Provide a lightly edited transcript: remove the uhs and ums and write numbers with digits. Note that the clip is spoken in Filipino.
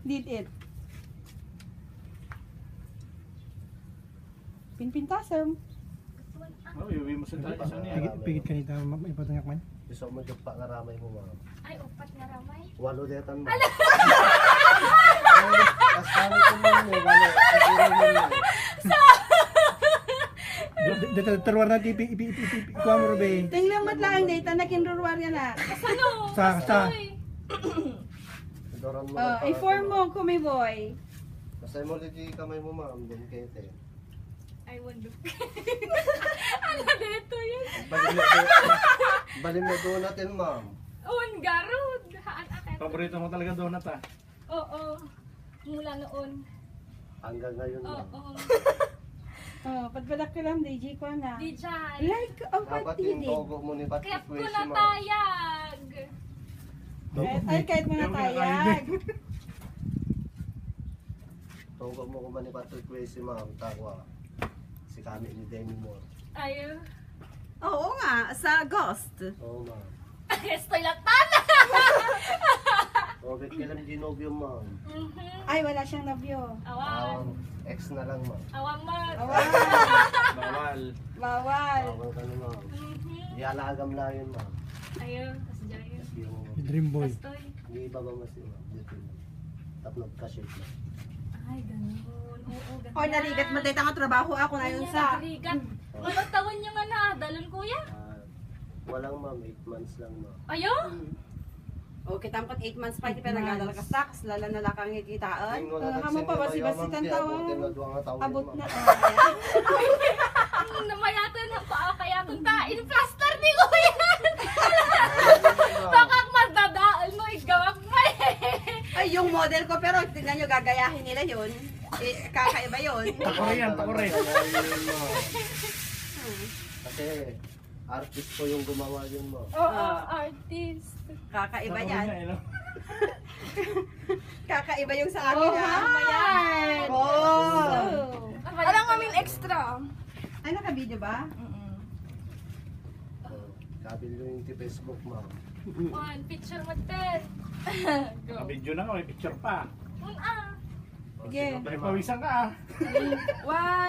Did it. Pinpintasam. Oh, iuwi mo sa tayo. Saan yan? Pigit ka nito, ipatungyak man. Gusto mo pa nga ramay mo, ma'am. Ay, upat na ramay. Walo detan mo. Tapos kami ko man mo, walo. Dito, taruar natin, ikuha mo Ruby. Tingnan mo't lang data na kinruruar yan na. Ano? Sa. Doran mo. I-form mo kumi boy. Kasay mo lagi kamay mo, ma'am. Then kete. I wonder. Ano dito yun? Balim na doon natin, ma'am. On, garod. Haan akit. Paborito mo talaga donut ah. Oo. Mula noon. Hanggang ngayon, ma'am. Oo. Patbadak ka lang, DJ ko na. Di dyan. Like, ang Dapat yung patidid. togo mo ni Kaya Patrick ko Wesi, na ma'am. tayag. Ay, kahit mga tayag. Togo mo ko ba ni Patrick Wesi, ma'am. Tawa. Si kami ni Demi Moore. Ayaw. Oo nga, sa Ghost. Oo, ma'am. Estoy latan. Robert kailan ginobyo, ma'am. Ay, wala siyang nabyo. Awan. Ex na lang, ma'am. Awan mag. Awal. Bawal. Bawal. Tawag ka na, ma'am. Di alagam lang yun, ma'am. Ayaw. Kasi dyan yun. Yung Dream boy. Estoy. hindi iba ba mas yun, ma'am. Dito, ma'am. Tapos ka-shape na. Ay, ganun. Oo, ganun. O, narigat mo dito nga trabaho ako na yun sa. Narigat. Anong taon yung nga dalon kuya? Walang, ma'am. 8 months lang, ma'am. Ayaw? O, kitang 8 months pa, di pa nagdadala ka stocks, lala na lakang ikitaan. Tingnan Ang natin hamo pa ba si sino Basitan mayaman, tawang? abutin na duwang tawag, Abot ma'am. na. Namayatan ako kaya kung tain plaster ni kuya. Baka magdadaal mo igawag mo eh. Ay, yung model ko, pero tingnan nyo, gagayahin nila yun. Eh, kakaiba yun. Takore yan, takore. Kasi artist ko yung gumawa yun, ma'am. Oo, artist. Kakaiba Takore yan. nga, eh, no? Kakaiba yung sa akin, ha? Mayan. Oh! Alam kami extra. Ay, naka-video ba? Kabil yung Facebook, ma'am. One picture mo ten. Go. Video na nga, may picture pa. Ah. Sige. May pawisan ka ah. One,